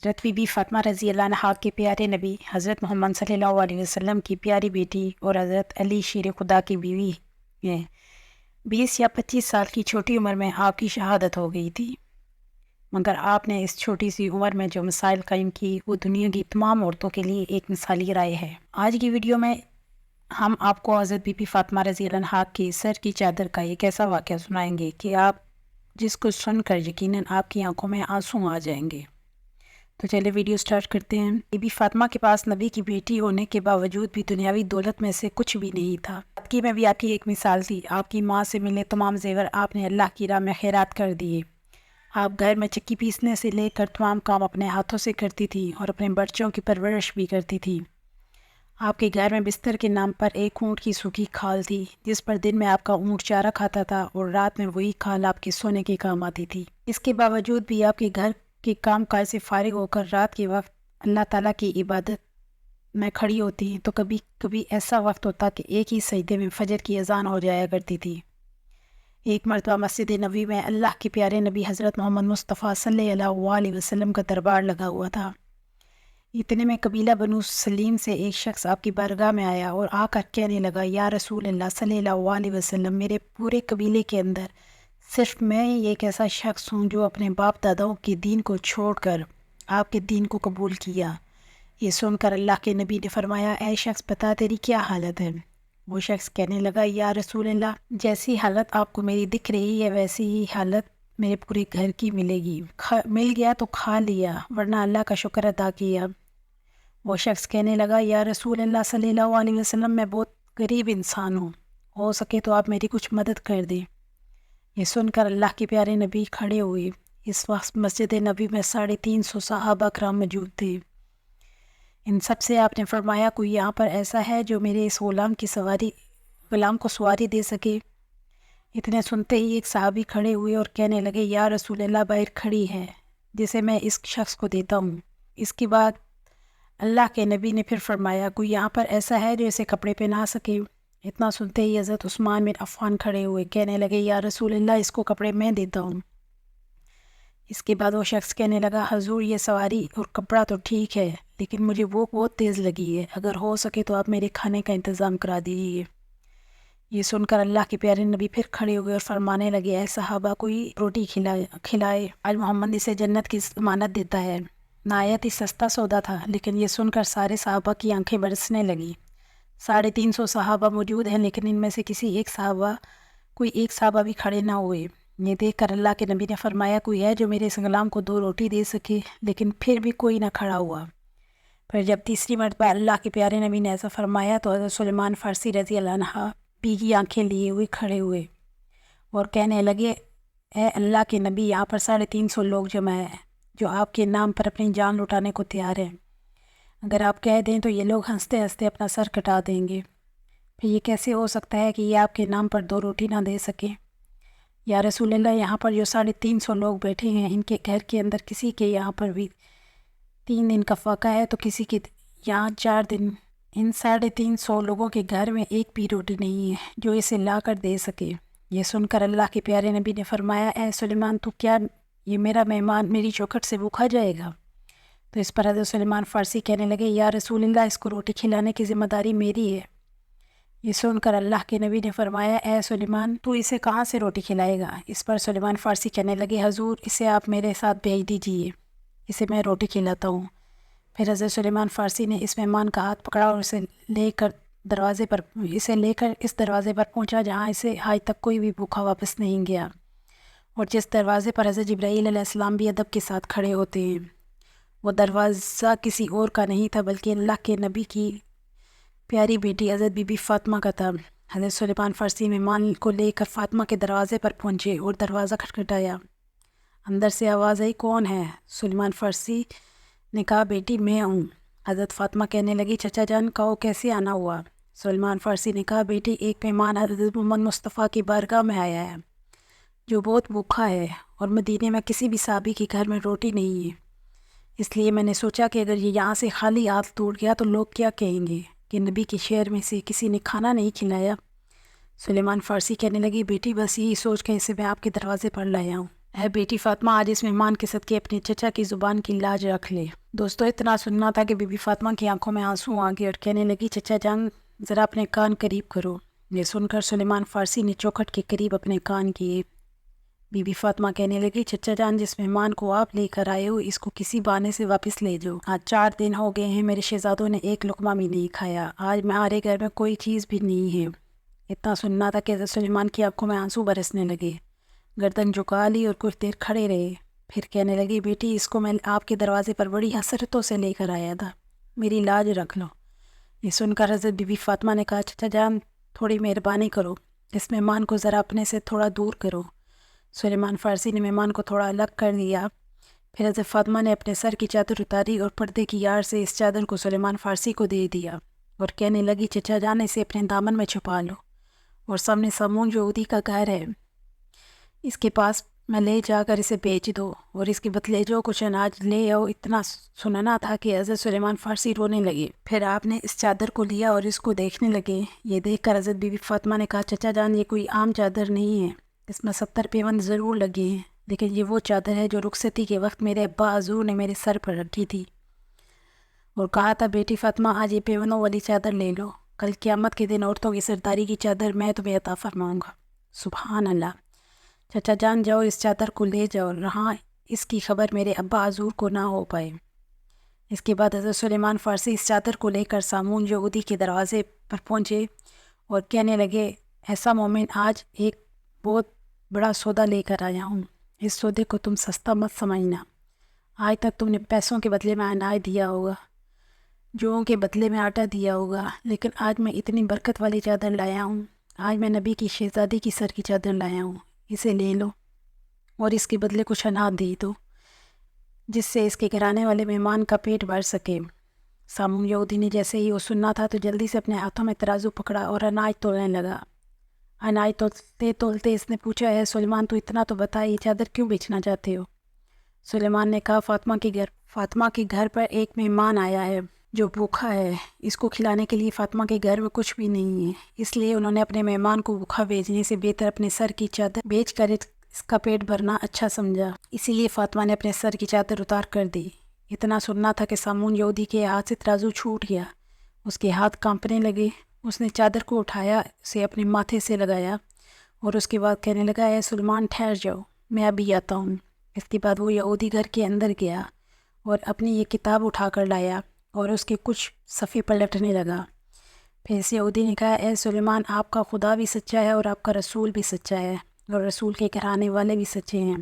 حضرت be be Fatima رضی اللہ عنہا کے پیارے نبی حضرت محمد صلی اللہ علیہ وسلم کی پیاری بیٹی اور حضرت علی شیر خدا کی بیوی ہیں۔ 20 یا 25 سال کی چھوٹی عمر میں آپ کی شہادت ہو گئی تھی، مگر آپ نے اس چھوٹی سی عمر میں جو مسائل قائم کی وہ دنیا کی تمام عورتوں کے لیے ایک مثالی رائے ہے۔ آج کی ویڈیو میں ہم آپ کو حضرت بی بی فاطمہ رضی اللہ عنہا کی سر کی چادر کا ایک ایسا واقعہ سنائیں گے کہ آپ جس کو سن کر یقیناً آپ کی آنکھوں میں آنسو آ جائیں گے۔ تو چلے ویڈیو سٹارٹ کرتے ہیں۔ بی بی فاطمہ کے پاس نبی کی بیٹی ہونے کے باوجود بھی دنیاوی دولت میں سے کچھ بھی نہیں تھا۔ سادگی میں بھی آپ کی ایک مثال تھی۔ آپ کی ماں سے ملے تمام زیور آپ نے اللہ کی راہ میں خیرات کر دیے۔ آپ گھر میں چکی پیسنے سے لے کر تمام کام اپنے ہاتھوں سے کرتی تھی اور اپنے بچوں کی پرورش بھی کرتی تھی۔ آپ کے گھر میں بستر کے نام پر ایک اونٹ کی سوکھی کھال تھی، جس پر دن میں آپ کا اونٹ چارہ کھاتا تھا اور رات میں وہی کھال آپ کے سونے کے کام آتی تھی۔ اس کے باوجود بھی آپ کے گھر کے کام کاج سے فارغ ہو کر رات کے وقت اللہ تعالیٰ کی عبادت میں کھڑی ہوتی تو کبھی کبھی ایسا وقت ہوتا کہ ایک ہی سجدے میں فجر کی اذان ہو جایا کرتی تھی۔ ایک مرتبہ مسجد نبوی میں اللہ کے پیارے نبی حضرت محمد مصطفیٰ صلی اللہ علیہ وسلم کا دربار لگا ہوا تھا۔ اتنے میں قبیلہ بنو سلیم سے ایک شخص آپ کی بارگاہ میں آیا اور آ کر کہنے لگا، یا رسول اللہ صلی اللہ علیہ وسلم، میرے پورے قبیلے کے اندر صرف میں ہی ایک ایسا شخص ہوں جو اپنے باپ داداؤں کے دین کو چھوڑ کر آپ کے دین کو قبول کیا۔ یہ سن کر اللہ کے نبی نے فرمایا، اے شخص بتا تیری کیا حالت ہے؟ وہ شخص کہنے لگا، یا رسول اللہ، جیسی حالت آپ کو میری دکھ رہی ہے ویسی ہی حالت میرے پورے گھر کی ملے گی۔ مل گیا تو کھا لیا، ورنہ اللہ کا شکر ادا کیا۔ وہ شخص کہنے لگا، یا رسول اللہ صلی اللہ علیہ وسلم، میں بہت غریب انسان ہوں، ہو سکے تو آپ میری کچھ مدد کر دیں۔ یہ سن کر اللہ کے پیارے نبی کھڑے ہوئے۔ اس وقت مسجد نبی میں 350 صحابہ کرام موجود تھے۔ ان سب سے آپ نے فرمایا، کوئی یہاں پر ایسا ہے جو میرے اس غلام کو سواری دے سکے؟ اتنے سنتے ہی ایک صحابی کھڑے ہوئے اور کہنے لگے، یا رسول اللہ، باہر کھڑی ہے جسے میں اس شخص کو دیتا ہوں۔ اس کے بعد اللہ کے نبی نے پھر فرمایا، کوئی یہاں پر ایسا ہے جو اسے کپڑے پہنا سکے؟ اتنا سنتے ہی حضرت عثمان بن عفان کھڑے ہوئے، کہنے لگے، یا رسول اللہ، اس کو کپڑے میں دیتا ہوں۔ اس کے بعد وہ شخص کہنے لگا، حضور، یہ سواری اور کپڑا تو ٹھیک ہے، لیکن مجھے وہ بہت تیز لگی ہے، اگر ہو سکے تو آپ میرے کھانے کا انتظام کرا دیجیے۔ یہ سن کر اللہ کے پیارے نبی پھر کھڑے ہوئے اور فرمانے لگے، اے صحابہ، کوئی روٹی کھلائے، آج محمد اسے جنت کی ضمانت دیتا ہے۔ نہایت ہی سستا سودا تھا، لیکن یہ سن کر سارے صحابہ کی آنکھیں برسنے لگیں۔ 350 صحابہ موجود ہیں، لیکن ان میں سے کوئی ایک صحابہ بھی کھڑے نہ ہوئے۔ یہ دیکھ کر اللہ کے نبی نے فرمایا، کوئی ہے جو میرے اس غلام کو 2 روٹی دے سکے؟ لیکن پھر بھی کوئی نہ کھڑا ہوا۔ پھر جب تیسری مرتبہ اللہ کے پیارے نبی نے ایسا فرمایا تو حضرت سلیمان فارسی رضی اللہ عنہ بھیگی آنکھیں لیے ہوئے کھڑے ہوئے اور کہنے لگے، اے اللہ کے نبی، یہاں پر 350 لوگ جمع ہیں جو آپ کے نام پر اپنی جان لٹانے کو تیار ہیں۔ اگر آپ کہہ دیں تو یہ لوگ ہنستے ہنستے اپنا سر کٹا دیں گے۔ پھر یہ کیسے ہو سکتا ہے کہ یہ آپ کے نام پر 2 روٹی نہ دے سکیں؟ یا رسول اللہ، یہاں پر جو 350 لوگ بیٹھے ہیں، ان کے گھر کے اندر کسی کے یہاں پر بھی 3 دن کا فاقہ ہے تو کسی کے یہاں 4 دن۔ ان 350 لوگوں کے گھر میں ایک بھی روٹی نہیں ہے جو اسے لا کر دے سکے۔ یہ سن کر اللہ کے پیارے نبی نے فرمایا، اے سلیمان، تو کیا یہ میرا مہمان میری چوکھٹ سے بھوکا جائے گا؟ تو اس پر حضرت سلیمان فارسی کہنے لگے، یا رسول اللہ، اس کو روٹی کھلانے کی ذمہ داری میری ہے۔ یہ سن کر اللہ کے نبی نے فرمایا، اے سلیمان، تو اسے کہاں سے روٹی کھلائے گا؟ اس پر سلیمان فارسی کہنے لگے، حضور، اسے آپ میرے ساتھ بھیج دیجیے، اسے میں روٹی کھلاتا ہوں۔ پھر حضرت سلیمان فارسی نے اس مہمان کا ہاتھ پکڑا اور اسے لے کر اس دروازے پر پہنچا جہاں اسے آج تک کوئی بھی بھوکا واپس نہیں گیا، اور جس دروازے پر حضرت جبرائیل علیہ السلام بھی ادب کے ساتھ کھڑے ہوتے ہیں۔ وہ دروازہ کسی اور کا نہیں تھا بلکہ اللہ کے نبی کی پیاری بیٹی حضرت بی بی فاطمہ کا تھا۔ حضرت سلیمان فارسی مہمان کو لے کر فاطمہ کے دروازے پر پہنچے اور دروازہ کھٹکھٹایا۔ اندر سے آواز آئی، کون ہے؟ سلیمان فارسی نے کہا، بیٹی میں ہوں۔ حضرت فاطمہ کہنے لگی، چچا جان، کہو کیسے آنا ہوا؟ سلیمان فارسی نے کہا، بیٹی، ایک مہمان حضرت محمد مصطفیٰ کی بارگاہ میں آیا ہے جو بہت بھوکا ہے، اور مدینے میں کسی بھی صحابی کے گھر میں روٹی نہیں ہے، اس لیے میں نے سوچا کہ اگر یہ یہاں سے خالی ہاتھ ٹوٹ گیا تو لوگ کیا کہیں گے کہ نبی کے شہر میں سے کسی نے کھانا نہیں کھلایا۔ سلیمان فارسی کہنے لگی، بیٹی، بس یہی سوچ کے اسے میں آپ کے دروازے پر لایا ہوں۔ اے بیٹی فاطمہ، آج اس مہمان کے صدقے اپنے چچا کی زبان کی لاج رکھ لے۔ دوستو، اتنا سننا تھا کہ بی بی فاطمہ کی آنکھوں میں آنسو آ گئے اور کہنے لگی، چچا جان ذرا اپنے کان قریب کرو۔ یہ سن کر سلیمان فارسی نے چوکھٹ کے قریب اپنے کان کیے۔ بی بی فاطمہ کہنے لگی، چچا جان جس مہمان کو آپ لے کر آئے ہو اس کو کسی بہانے سے واپس لے جاؤ۔ آج 4 دن ہو گئے ہیں میرے شہزادوں نے ایک لقمہ بھی نہیں کھایا۔ آج ہمارے گھر میں کوئی چیز بھی نہیں ہے۔ اتنا سننا تھا کہ حضرت سلیمان کی آنکھوں میں آنسو برسنے لگے، گردن جھکا لی اور کچھ دیر کھڑے رہے۔ پھر کہنے لگی، بیٹی اس کو میں آپ کے دروازے پر بڑی حسرتوں سے لے کر آیا تھا، میری لاج رکھ لو۔ یہ سن کر حضرت بی بی فاطمہ نے کہا، چچا جان تھوڑی مہربانی کرو، اس مہمان کو ذرا اپنے سے تھوڑا دور کرو۔ سلیمان فارسی نے مہمان کو تھوڑا الگ کر دیا۔ پھر حضرت فاطمہ نے اپنے سر کی چادر اتاری اور پردے کی آڑ سے اس چادر کو سلیمان فارسی کو دے دیا اور کہنے لگی، چچا جان اسے اپنے دامن میں چھپا لو اور سامنے سامون یہودی کا گھر ہے، اس کے پاس میں لے جا کر اسے بیچ دو اور اس کے بدلے جو کچھ اناج لے آؤ۔ اتنا سننا تھا کہ حضرت سلیمان فارسی رونے لگے۔ پھر آپ نے اس چادر کو لیا اور اس کو دیکھنے لگے۔ یہ دیکھ کر حضرت بی بی فاطمہ نے کہا، چچا جان یہ کوئی عام چادر نہیں ہے، اس میں 70 پیوند ضرور لگے ہیں، لیکن یہ وہ چادر ہے جو رخصتی کے وقت میرے ابا حضور نے میرے سر پر رکھی تھی اور کہا تھا، بیٹی فاطمہ آج یہ پیونوں والی چادر لے لو، کل قیامت کے دن عورتوں کی سرداری کی چادر میں تمہیں عطا فرماؤں گا۔ سبحان اللہ۔ چچا جان جاؤ اس چادر کو لے جاؤ، رہاں اس کی خبر میرے ابا حضور کو نہ ہو پائے۔ اس کے بعد حضرت سلیمان فارسی اس چادر کو لے کر سامون یہودی کے دروازے پر پہنچے اور کہنے لگے، ایسا مومن آج ایک بہت بڑا سودا لے کر آیا ہوں، اس سودے کو تم سستا مت سمجھنا۔ آج تک تم نے پیسوں کے بدلے میں اناج دیا ہوگا، جوؤں کے بدلے میں آٹا دیا ہوگا، لیکن آج میں اتنی برکت والی چادر لایا ہوں، آج میں نبی کی شہزادی کی سر کی چادر لایا ہوں، اسے لے لو اور اس کے بدلے کچھ اناج دے دو جس سے اس کے گھرانے والے مہمان کا پیٹ بھر سکے۔ سامون یہودی نے جیسے ہی وہ سننا تھا تو جلدی سے اپنے ہاتھوں میں ترازو پکڑا اور اناج تولنے لگا۔ اناج تولتے تولتے اس نے پوچھا، ہے سلیمان تو اتنا تو بتا، یہ چادر کیوں بیچنا چاہتے ہو؟ سلیمان نے کہا، فاطمہ کے گھر پر ایک مہمان آیا ہے جو بھوکا ہے، اس کو کھلانے کے لیے فاطمہ کے گھر میں کچھ بھی نہیں ہے، اس لیے انہوں نے اپنے مہمان کو بھوکا بھیجنے سے بہتر اپنے سر کی چادر بیچ کر اس کا پیٹ بھرنا اچھا سمجھا، اسی لیے فاطمہ نے اپنے سر کی چادر اتار کر دی۔ اتنا سننا تھا کہ سامون یہودی کے ہاتھ سے ترازو چھوٹ گیا، اس کے ہاتھ کانپنے لگے۔ اس نے چادر کو اٹھایا، اسے اپنے ماتھے سے لگایا اور اس کے بعد کہنے لگا، اے سلیمان ٹھہر جاؤ، میں ابھی آتا ہوں۔ اس کے بعد وہ یہودی گھر کے اندر گیا اور اپنی یہ کتاب اٹھا کر لایا اور اس کے کچھ صفحے پلٹنے لگا۔ پھر اس یہودی نے کہا، اے سلیمان آپ کا خدا بھی سچا ہے اور آپ کا رسول بھی سچا ہے اور رسول کے گھرانے والے بھی سچے ہیں۔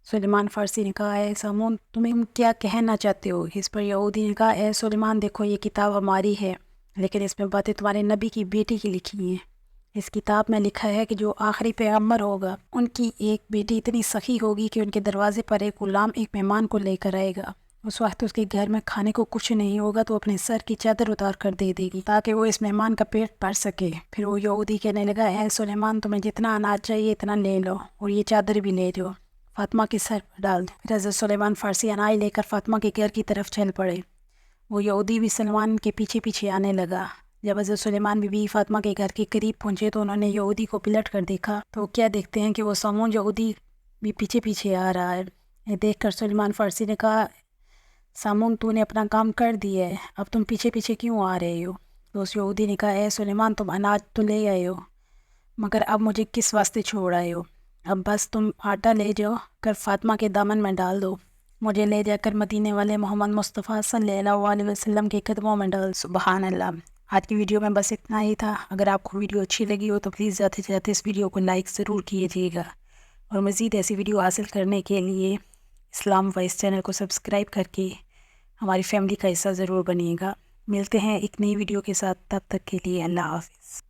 سلیمان فارسی نے کہا، اے سامون تمہیں کیا کہنا چاہتے ہو؟ اس پر یہودی نے کہا، اے سلیمان دیکھو یہ کتاب ہماری ہے، لیکن اس میں باتیں تمہارے نبی کی بیٹی کی لکھی ہیں۔ اس کتاب میں لکھا ہے کہ جو آخری پیغمبر ہوگا ان کی ایک بیٹی اتنی سخی ہوگی کہ ان کے دروازے پر ایک غلام ایک مہمان کو لے کر آئے گا، اس وقت اس کے گھر میں کھانے کو کچھ نہیں ہوگا تو اپنے سر کی چادر اتار کر دے دے گی تاکہ وہ اس مہمان کا پیٹ بھر سکے۔ پھر وہ یہودی کہنے لگا، اے سلیمان تمہیں جتنا اناج چاہیے اتنا لے لو اور یہ چادر بھی لے جاؤ، فاطمہ کے سر پر ڈال دو۔ پھر حضرت سلیمان فارسی اناج لے کر فاطمہ کے گھر کی طرف چل پڑے۔ وہ یہودی بھی سلیمان کے پیچھے پیچھے آنے لگا۔ جب حضرت سلیمان بی بی فاطمہ کے گھر کے قریب پہنچے تو انہوں نے یہودی کو پلٹ کر دیکھا تو وہ کیا دیکھتے ہیں کہ وہ سامون یہودی بھی پیچھے پیچھے آ رہا ہے۔ یہ دیکھ کر سلیمان فارسی نے کہا، سامون تو نے اپنا کام کر دیا ہے، اب تم پیچھے پیچھے کیوں آ رہے ہو؟ تو اس یہودی نے کہا، اے سلیمان تم اناج تو لے آئے ہو مگر اب مجھے کس واسطے چھوڑ آئے ہو؟ اب بس تم آٹا لے جاؤ کر فاطمہ کے دامن میں ڈال دو، مجھے لے جا کر مدینے والے محمد مصطفیٰ صلی اللہ علیہ وسلم کے قدموں میں ڈال۔ سبحان اللہ۔ آج کی ویڈیو میں بس اتنا ہی تھا۔ اگر آپ کو ویڈیو اچھی لگی ہو تو پلیز جاتے جاتے اس ویڈیو کو لائک ضرور کیجیے گا اور مزید ایسی ویڈیو حاصل کرنے کے لیے اسلام وائس چینل کو سبسکرائب کر کے ہماری فیملی کا حصہ ضرور بنیے گا۔ ملتے ہیں ایک نئی ویڈیو کے ساتھ، تب تک کے لیے اللہ حافظ۔